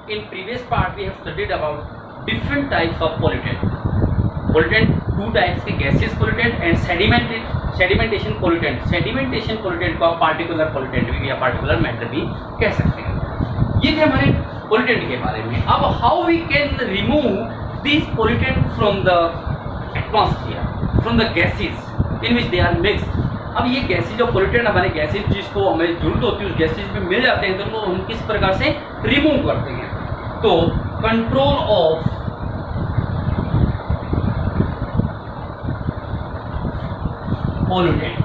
In previous part we have studied about different types of pollutant. Pollutant two types के gaseous pollutant and sedimentation pollutant. Sedimentation pollutant को आप particular pollutant भी या particular matter भी कह सकते हैं. ये थे हमारे pollutant के बारे में. अब how we can remove these pollutant from the atmosphere, from the gases in which they are mixed. अब ये गैसेज जो पोल्यूटेंट हमारे गैसेज जिसको हमें जरूरत होती है उस गैसेज में मिल जाते हैं तो उनको हम किस प्रकार से रिमूव करते हैं. तो control of pollutant,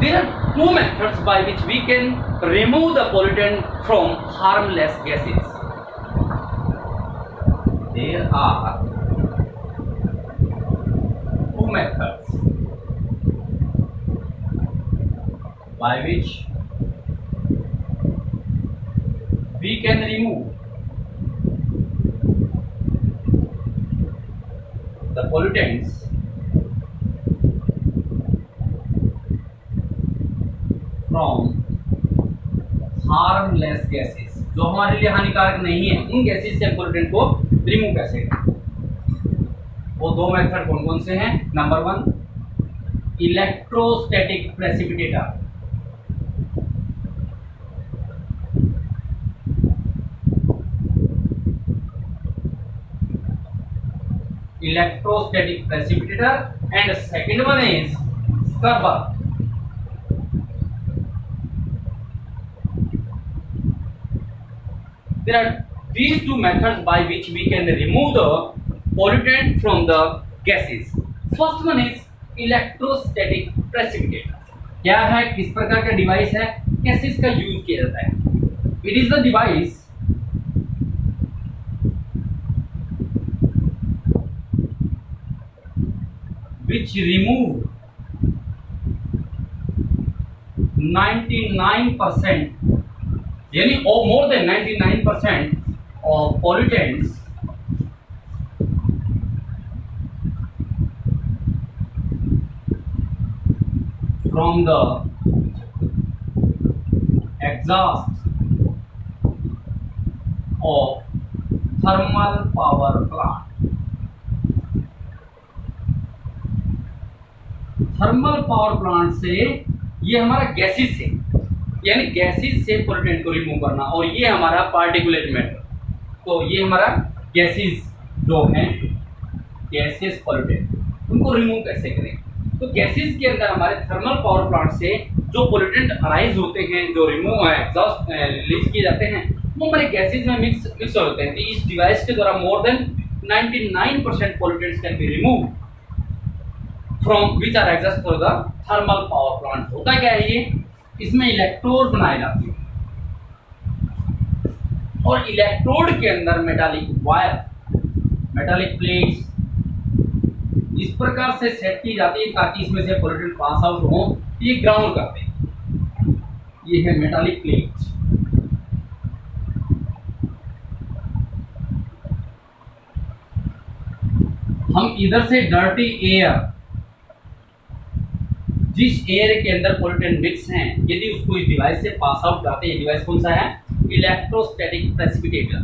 there are two methods by which we can remove the pollutant from harmless gases. There are methods by which we can remove the pollutants from harmless gases. जो हमारे लिए हानिकारक नहीं है उन गैसेज से pollutant को remove कैसे करें. वो दो मेथड कौन कौन से हैं. Number 1 electrostatic precipitator. Electrostatic precipitator and second one is scrubber. There are these two methods by which we can remove the pollutant from the gases. First one is electrostatic precipitator. क्या है, किस प्रकार का device है, कैसे इसका use किया जाता है. It is the device which remove 99% यानी more than 99% of pollutants from the exhaust of thermal power plant. Thermal power plant से ये हमारा गैसेज से यानी गैसेज से पोल्यूटेंट को रिमूव करना और ये हमारा पार्टिकुलेट मैटर. तो ये हमारा गैसेज जो हैं गैसेज पोल्यूटेंट उनको रिमूव कैसे करें. तो गैसेज के अंदर हमारे थर्मल पावर प्लांट से जो पोल्यूटेंट अराइज होते हैं जो रिमूव एग्जॉस्ट रिलीज किए जाते हैं वो हमारे गैसेज में मिक्स होते हैं. तो इस डिवाइस के द्वारा more than 99% pollutants can be remove from which are exhaust for the thermal power plant. होता क्या है ये, इसमें इलेक्ट्रोड बनाए जाते हैं और इलेक्ट्रोड के अंदर मेटालिक वायर मेटालिक प्लेट्स इस प्रकार से सेट की जाती है ताकि इसमें से पोल्यूटेंट पास आउट हो. ये ग्राउंड करते हैं. ये है मेटालिक प्लेट. हम इधर से डर्टी एयर जिस एयर के अंदर पोल्यूटेंट मिक्स हैं यदि उसको इस डिवाइस से पास आउट करते हैं. डिवाइस कौन सा है, इलेक्ट्रोस्टैटिक प्रेसिपिटेटर.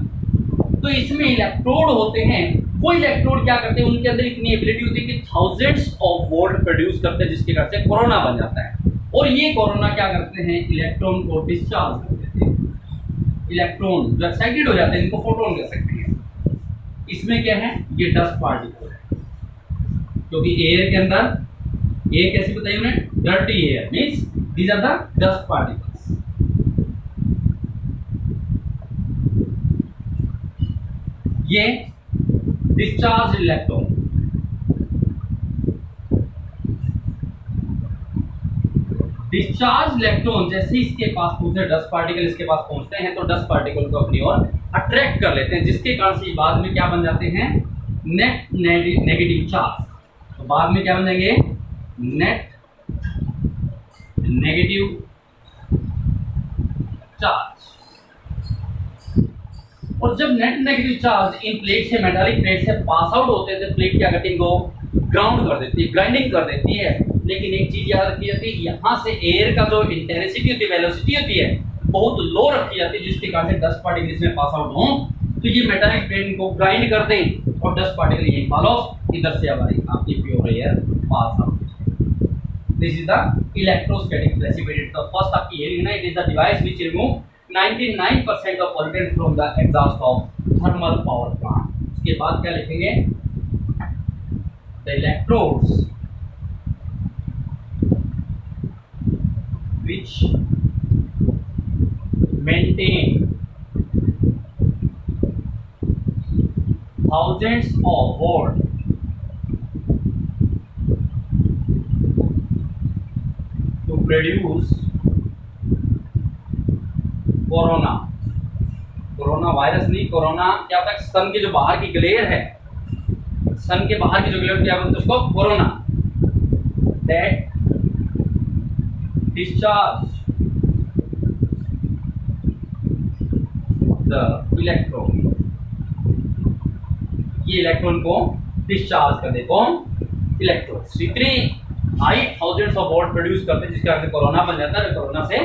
तो इसमें इलेक्ट्रोड होते हैं. वो इलेक्ट्रोड क्या करते हैं, उनके अंदर इतनी एबिलिटी होती है कि थाउजेंड्स ऑफ वोल्ट प्रोड्यूस करते हैं जिसके कारण से कोरोना बन जाता है. और ये कोरोना क्या करते हैं, इलेक्ट्रॉन को डिस्चार्ज कर देते हैं. इलेक्ट्रॉन जो एक्साइटेड हो जाते हैं इनको फोटोन कह सकते हैं. इसमें क्या है, ये डस्ट पार्टिकल है क्योंकि एयर के अंदर एयर कैसे बताइए उन्हें, dirty air means these are the dust particles. ये डिस्चार्ज इलेक्ट्रॉन जैसे इसके पास पहुंचते डस्ट पार्टिकल इसके पास पहुंचते हैं तो डस्ट पार्टिकल को अपनी ओर अट्रैक्ट कर लेते हैं जिसके कारण से बाद में क्या बन जाते हैं, नेट नेगेटिव चार्ज. तो बाद में क्या बन जाएंगे, नेट नेगेटिव चार्ज. और जब net negative charge in plate से मेटालिक प्लेट से पास आउट होते हैं तो प्लेट क्या करती है, इनको ग्राउंड कर देती है, ग्राइंडिंग कर देती है. लेकिन एक चीज याद रखी जाती है, यहाँ से एयर का जो इंटेंसिटी होती है, वेलोसिटी होती है, बहुत लो रखी जाती है, जिसके कारण से डस्ट पार्टिकल इसमें पास आउट हो, तो ये मेटालिक प्लेट को ग्राइंड कर दें और डस्ट पार्टिकल यही फॉल ऑफ इधर से हमारी आपकी pure air pass out. This is the electrostatic precipitate. The first आपकी हेयरिंग ना, it is the device which remove 99% of pollutant from the exhaust of thermal power plant. उसके बाद क्या लिखेंगे, the electrodes which maintain thousands of volt to produce corona virus नहीं, corona क्या होता है, सन के जो बाहर की ग्लेयर है, सन के बाहर की जो ग्लेयर क्या बोलते हैं उसको, corona, that discharge the electron, ये इलेक्ट्रॉन को डिस्चार्ज कर दे, कौन, इलेक्ट्रॉन। इतनी high thousands of volt produce करते हैं जिसके कारण से कोरोना बन जाता है, कोरोना से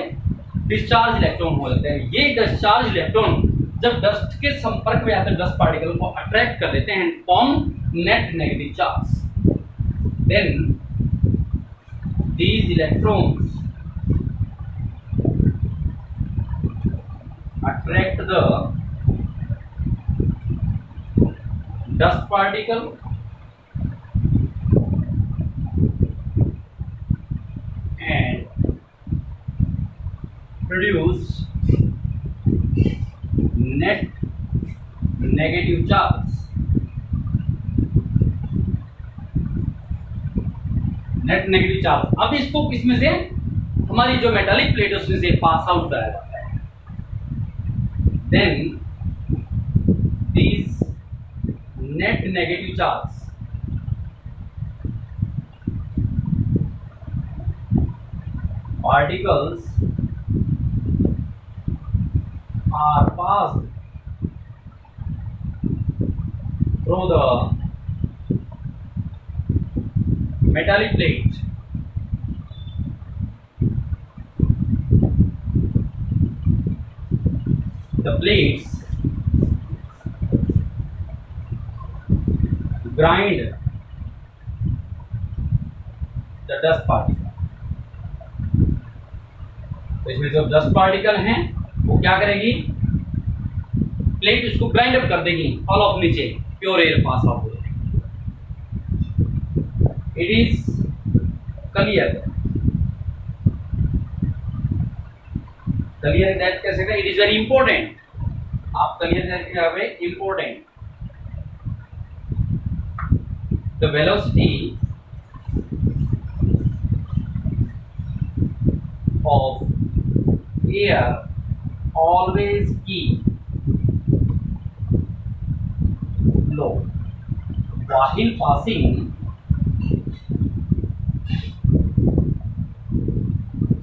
डिस्चार्ज इलेक्ट्रॉन हो जाते हैं। ये डिस्चार्ज इलेक्ट्रॉन जब डस्ट के संपर्क में आते हैं, डस्ट पार्टिकल को अट्रैक्ट कर देते हैं, form net negative charge. Then these electrons attract the dust particle and produce net negative charge। Net negative charge अब इसको किसमें से, हमारी जो मेटालिक प्लेट है उसमें से पास आउट कराया जाता है। Then these net negative charge particles are passed through the metallic plate the plates grind the dust particle। तो इसमें जो डस्ट पार्टिकल हैं वो क्या करेगी, प्लेट इसको ग्राइंड अप कर देगी, फॉल ऑफ नीचे, प्योर एयर पास आउट हो जाएगी। It is clear, clear that कैसे का, इट इज वेरी इंपॉर्टेंट। आप क्लियर दैट क्या है, important. The velocity of air always keep low while passing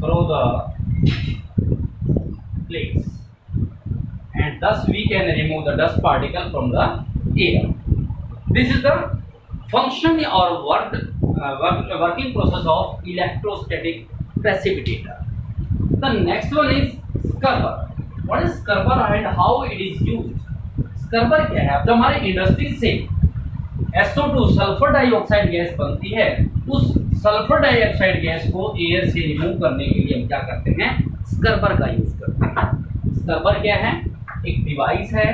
through the plates, and thus we can remove the dust particle from the air. This is the function or working process of electrostatic precipitator. The next one is scrubber. What is scrubber and how it is used? Scrubber क्या है, अब जो हमारे industry से SO2 sulphur dioxide gas बनती है, उस sulphur dioxide gas को एयर से रिमूव करने के लिए हम क्या करते हैं, स्क्रबर का यूज करते हैं। स्क्रबर क्या है, एक डिवाइस है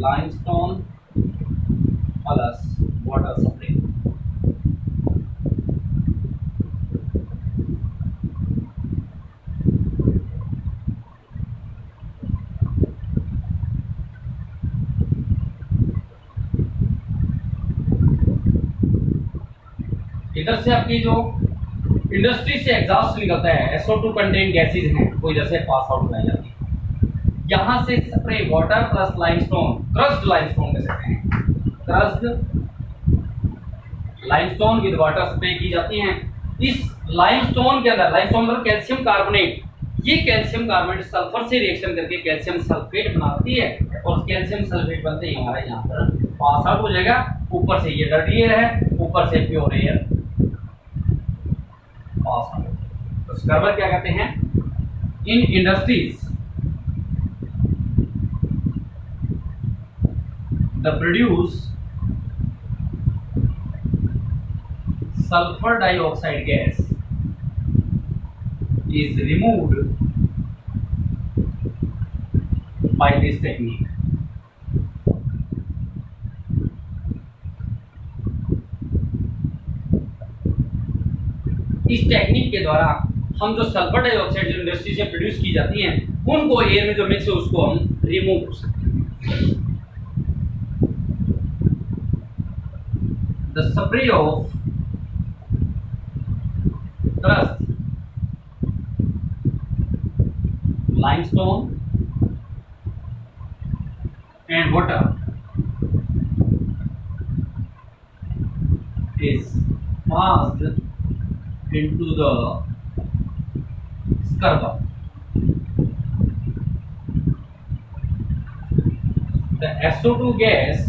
limestone plus water spray। इधर से आपकी जो इंडस्ट्री से एग्जॉस्ट निकलता है, SO2 कंटेन गैसेज हैं, वो इधर से पास आउट कराई जाती है। यहाँ से spray water plus limestone, crossed limestone कह सकते हैं, crossed limestone with water spray की जाती हैं। इस लाइमस्टोन के अंदर, लाइमस्टोन मतलब कैल्शियम कार्बोनेट, ये कैल्शियम कार्बोनेट सल्फर से रिएक्शन करके कैल्शियम सल्फेट बनाती है और कैल्शियम सल्फेट बनते ही हमारा यहाँ पर पास आउट हो जाएगा। ऊपर से ये डर्टी एयर है, ऊपर से प्योर एयर पास आउट। तो स्क्रबर क्या कहते हैं? In industries the produce sulfur dioxide gas is removed by this technique. इस टेक्निक के द्वारा हम जो सल्फर डाइऑक्साइड जो इंडस्ट्री से प्रोड्यूस की जाती हैं उनको एयर में जो मिक्स है उसको हम रिमूव कर सकते हैं। The spray of trust, limestone and water is passed into the scrubber. The SO2 gas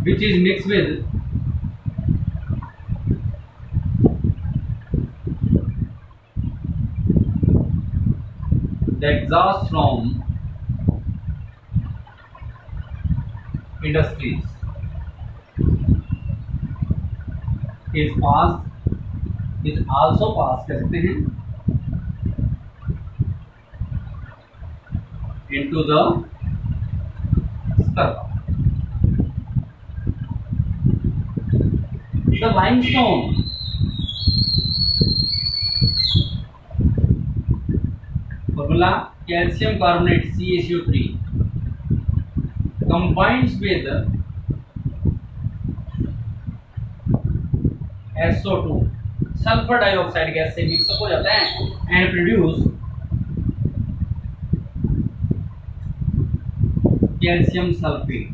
which is mixed with the exhaust from industries is also passed कर सकते हैं into the scrubber. The limestone formula calcium carbonate CaCO3 combines with SO2 sulphur dioxide gas से mix up हो जाता है and produce calcium sulphate.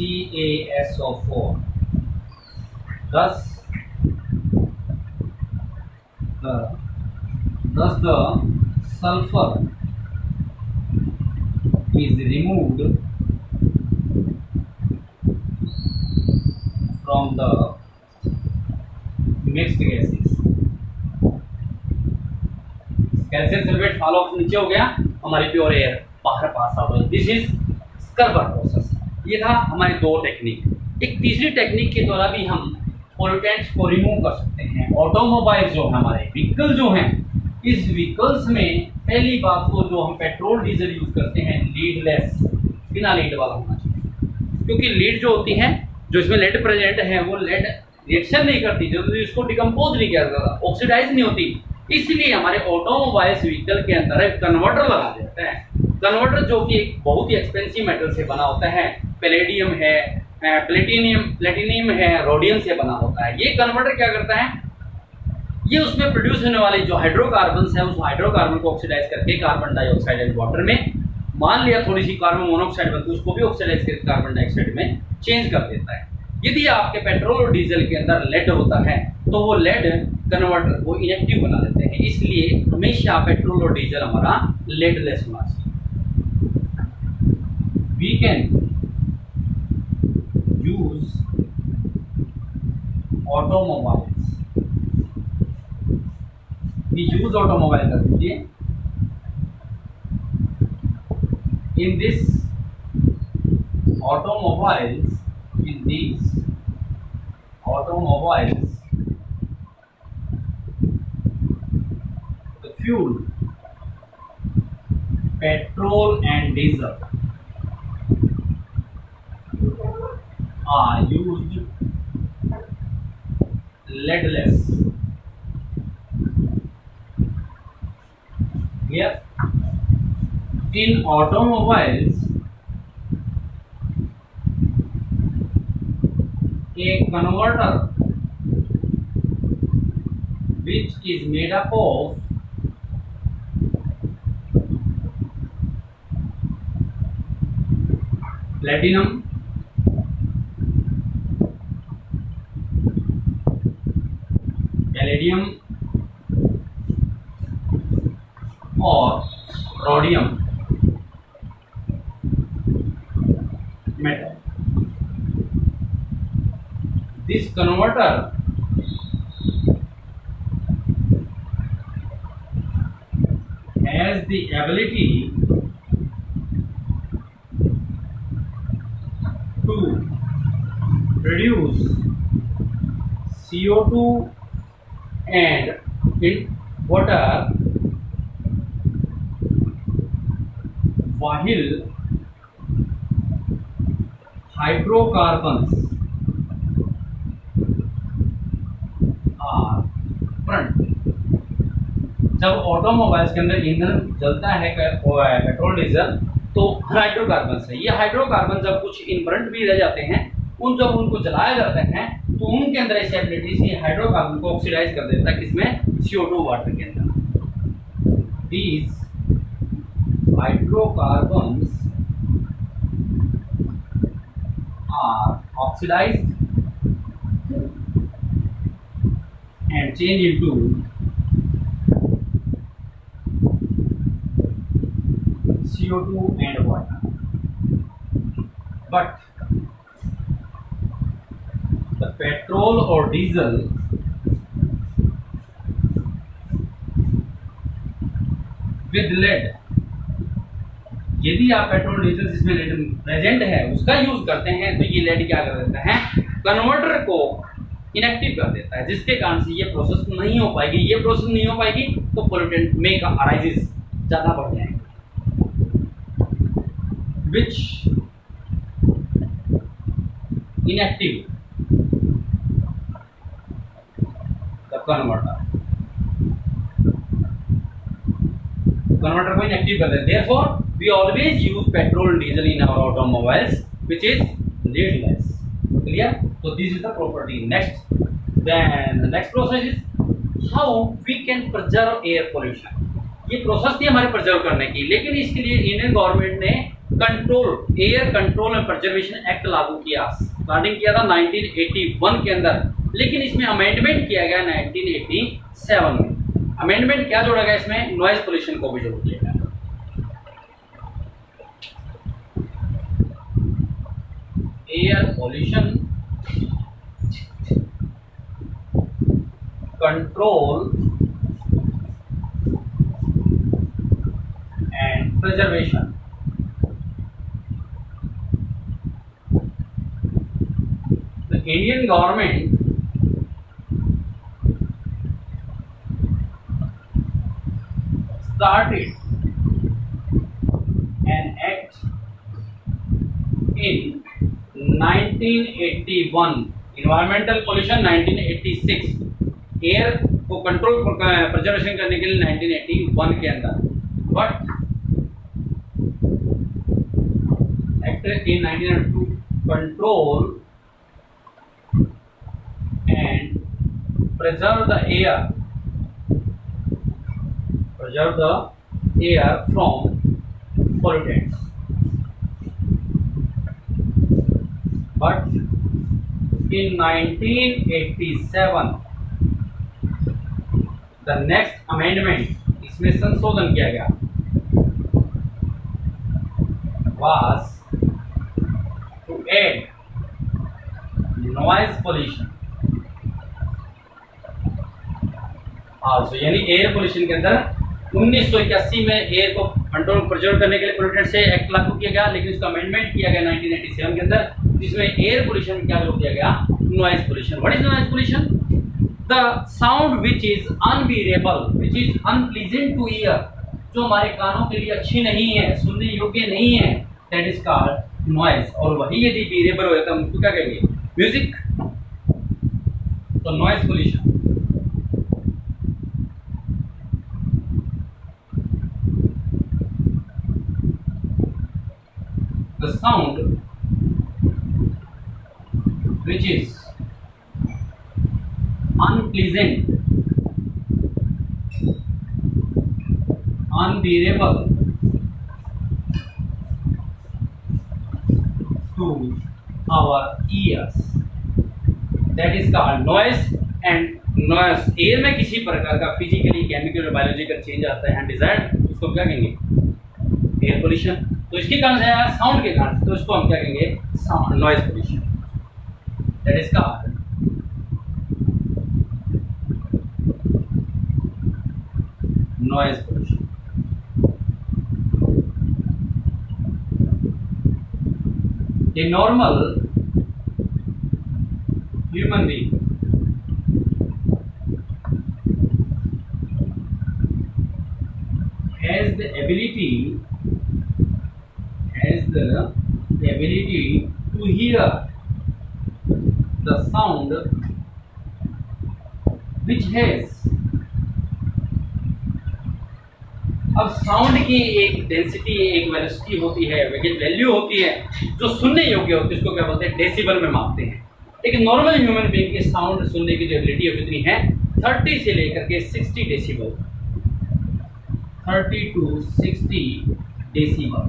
CaSO4 thus the sulfur is removed from the mixed gases. Calcium sulphate fall of नीचे हो गया, हमारी pure air बाहर pass out हो। This is scrubber process. ये था हमारी दो टेक्निक। एक तीसरी टेक्निक के द्वारा भी हम पोल्यूटेंट्स को रिमूव कर सकते हैं। ऑटोमोबाइल जो है हमारे व्हीकल जो हैं, इस व्हीकल्स में पहली बात तो जो हम पेट्रोल डीजल यूज करते हैं लीडलेस, बिना लीड वाला होना चाहिए, क्योंकि लीड जो होती है जो इसमें लेड प्रेजेंट है वो लेड रिएक्शन नहीं करती, जब इसको डिकम्पोज नहीं किया जाता, ऑक्सीडाइज नहीं होती। इसलिए हमारे ऑटोमोबाइल्स व्हीकल के अंदर एक कन्वर्टर लगा देता है। कन्वर्टर जो कि एक बहुत ही एक्सपेंसिव मेटल से बना होता है, पैलेडियम है, प्लेटिनियम है, रोडियम से बना होता है। ये कन्वर्टर क्या करता है, ये उसमें प्रोड्यूस होने वाले जो हाइड्रोकार्बन्स है उस हाइड्रोकार्बन को ऑक्सीडाइज करके कार्बन डाइऑक्साइड एंड वाटर में, मान लिया थोड़ी सी कार्बन मोनोऑक्साइड बनती है उसको भी ऑक्सीडाइज करके कार्बन डाइऑक्साइड में चेंज कर देता है। यदि आपके पेट्रोल और डीजल के अंदर लेड होता है तो वो लेड कन्वर्टर को इनेक्टिव बना देते हैं। इसलिए हमेशा पेट्रोल और डीजल हमारा लेडलेस होना चाहिए। We can use automobiles, we use automobile कर दीजिए। In this automobiles, in these automobiles, the fuel, petrol and diesel are used leadless. Here, in automobiles, a converter which is made up of platinum, palladium और rhodium metal. This converter has the ability to produce CO2 and in water while hydrocarbons are burnt. जब automobiles के अंदर ईंधन जलता है petrol diesel तो hydrocarbon है। ये हाइड्रोकार्बन जब कुछ इनबर्ंट भी रह जाते हैं जब उनको जलाया जाता है तो उनके अंदर ऐसी एबिलिटी से हाइड्रोकार्बन को ऑक्सीडाइज कर देता है किसमें, CO2 वाटर के अंदर। These hydrocarbons are oxidized and change into CO2 and water. But the petrol or diesel with lead, यदि आप पेट्रोल डीजल जिसमें लेड प्रेजेंट है उसका यूज करते हैं तो ये लेड क्या कर देता है, कन्वर्टर को इनएक्टिव कर देता है, जिसके कारण से ये प्रोसेस नहीं हो पाएगी। ये प्रोसेस नहीं हो पाएगी तो पोल्यूटेंट में का अराइजेस ज़्यादा बढ़ जाएंगे, विच इनएक्टिव द कन्वर्टर को इनएक्टिव कर देते हैं। Therefore, we always use petrol and diesel in our automobiles, which is leadless. Clear? So this is the property. Next, then the next process is how we can preserve air pollution. ये process थी हमारे preserve करने की, लेकिन इसके लिए Indian government ने air control and preservation act लागू किया, स्टार्टिंग किया था 1981 के अंदर, लेकिन इसमें अमेंडमेंट किया गया 1987 में। अमेंडमेंट क्या जोड़ा गया इसमें, नॉइज पोल्यूशन को भी जोड़ दिया गया। Air pollution control and preservation. The Indian government started an act in 1981, environmental pollution 1986, air को कंट्रोल प्रिजर्वेशन करने के लिए 1981 के अंदर, but act in 1992 control and preserve the air from pollutants. But in 1987 the next amendment, इसमें संशोधन किया गया, was to add noise pollution also, यानी एयर पोल्यूशन के अंदर 1981 में एयर को कंट्रोल प्रिजर्व करने के लिए पोल्यूटेंट से एक्ट लागू किया गया, लेकिन उसका अमेंडमेंट किया गया 1987 के अंदर, जिसमें एयर पोल्यूशन में क्या जोड़ दिया गया, noise pollution. What is noise pollution? The sound which is unbearable, which is unpleasant two year, जो हमारे कानों के लिए अच्छी नहीं है, सुनने योग्य नहीं है, दैट इज कॉल्ड नॉइज। और वही यदि बीरेबल हो तो हम उसको क्या कहेंगे, म्यूजिक। तो noise pollution. The sound which is unpleasant, unbearable to our ears, that is called noise, and noise, air में किसी प्रकार का फिजिकली, केमिकल और बायोलॉजिकल चेंज आता है अनडिजायर्ड, उसको क्या कहेंगे? Air pollution. तो इसके कारण से आया साउंड के कारण से, तो इसको हम क्या कहेंगे? Sound noise pollution. That is called noise pollution. A normal human being has the ability to hear the sound which has, अब साउंड की एक डेंसिटी, एक वेलोसिटी होती है, एक वैल्यू होती है जो सुनने योग्य होती है, उसको क्या बोलते हैं? डेसिबल में मापते हैं। लेकिन नॉर्मल ह्यूमन बीइंग की साउंड सुनने की जो एबिलिटी है कितनी है? 30 से लेकर के 60 डेसिबल, 30 to 60 डेसिबल।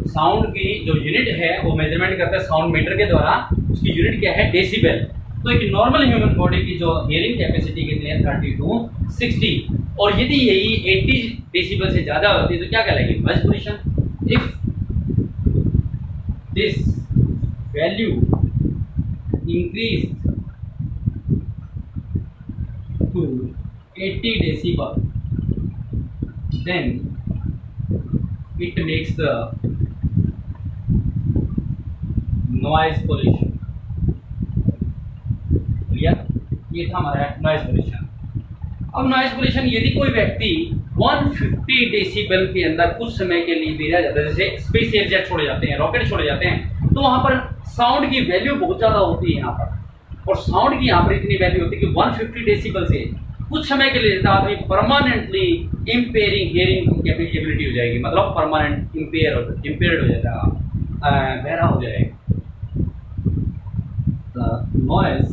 साउंड की जो यूनिट है वो मेजरमेंट करता है साउंड मीटर के द्वारा, उसकी यूनिट क्या है? डेसिबल। तो एक नॉर्मल ह्यूमन बॉडी की जो हियरिंग कैपेसिटी कितनी है? 30 to 60। और यदि यही 80 डेसिबल से ज़्यादा होती है तो क्या कहलाएगी? Noise pollution. If this value increase to 80 decibel then it makes the noise pollution. ये था हमारा नॉइज पोल्यूशन। अब नॉइज पोल्यूशन, यदि कोई व्यक्ति 150 डेसिबल के अंदर कुछ समय के लिए भी रह जाता है, जैसे स्पेस एरिया छोड़े जाते हैं, रॉकेट छोड़े जाते हैं, तो वहां पर साउंड की वैल्यू बहुत ज़्यादा होती है यहाँ पर, और साउंड की यहाँ पर इतनी वैल्यू होती है कि 150 डेसिबल से कुछ समय के लिए आदमी परमानेंटली इम्पेयरिंग हियरिंग एबिलिटी हो जाएगी, मतलब परमानेंट इम्पेयर्ड हो जाएगा, बहरा हो जाएगा। नॉइज,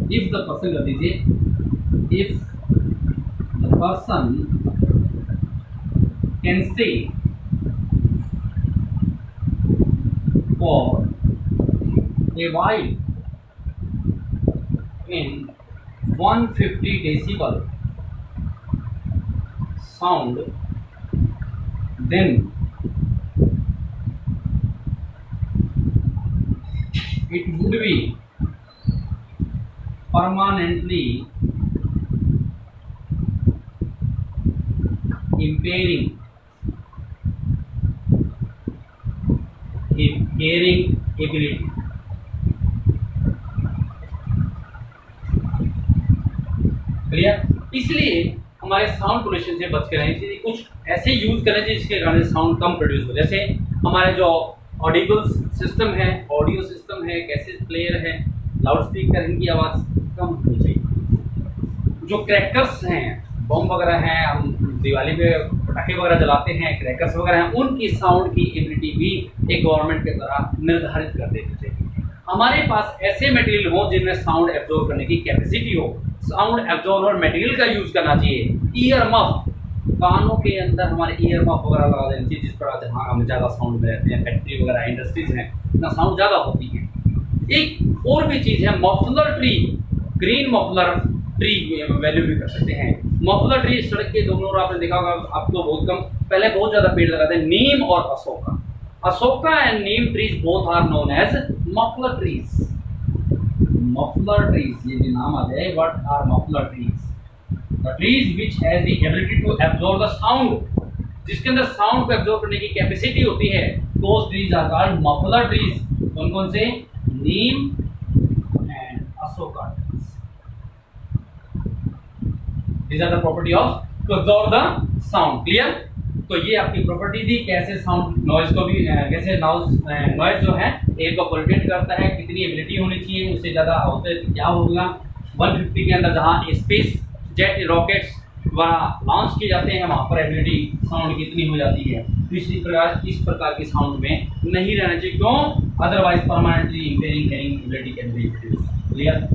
if the person, कर दीजिए, if the person can stay for a while in 150 decibel sound, then it would be permanently impairing hearing ability। Clear? इसलिए हमारे साउंड पोल्यूशन से बच कर रहना चाहिए, कुछ ऐसे यूज करना चाहिए जिसके कारण साउंड कम प्रोड्यूस हो। जैसे हमारे जो ऑडिबल सिस्टम है, ऑडियो सिस्टम है, कैसेट प्लेयर है, लाउड स्पीकर, इनकी आवाज़ कम होनी चाहिए। जो क्रैकर्स हैं, बम वगैरह हैं, हम दिवाली पे पटाखे वगैरह जलाते हैं, क्रैकर्स वगैरह हैं, उनकी साउंड की एबिलिटी भी एक गवर्नमेंट के द्वारा निर्धारित कर देनी चाहिए। हमारे पास ऐसे मटेरियल हो जिनमें साउंड एब्जॉर्ब करने की कैपेसिटी हो, साउंड एब्जॉर्बर मटेरियल का यूज करना चाहिए। ईयर मफ, कानों के अंदर हमारे ईयर मफ वगैरह लगा देनी चाहिए, जिस पर जहाँ हम ज़्यादा साउंड में रहते हैं, फैक्ट्री वगैरह इंडस्ट्रीज हैं, ना साउंड ज़्यादा होती है। एक और भी चीज़ है muffler tree, green muffler tree value भी कर सकते हैं। मफलर ट्री सड़क के दोनों ओर आपने देखा होगा, आपको बहुत कम, पहले बहुत ज़्यादा पेड़ लगाते हैं, नीम और Ashoka. Ashoka and neem trees both are known as muffler trees. Muffler trees, ये भी नाम आ जाए, what are muffler trees? The trees which has the ability to absorb the sound, जिसके अंदर साउंड को एब्जॉर्ब करने की कैपेसिटी होती है, those trees are called muffler trees. कौन कौन से? Neem and Ashoka. These are the property of to absorb the sound। Clear? तो ये आपकी प्रॉपर्टी थी, कैसे साउंड नॉइज को भी, कैसे नॉइज जो है एयर को पोल्यूट करता है, कितनी एबिलिटी होनी चाहिए, उससे ज़्यादा होते क्या होगा। 150 के अंदर जहाँ स्पेस जेट रॉकेट्स द्वारा लॉन्च किए जाते हैं, वहाँ पर एबिलिटी साउंड कितनी हो जाती है। तो इस प्रकार की साउंड में नहीं रहना चाहिए। क्यों? Otherwise permanently impairing hearing ability can be produced. Clear?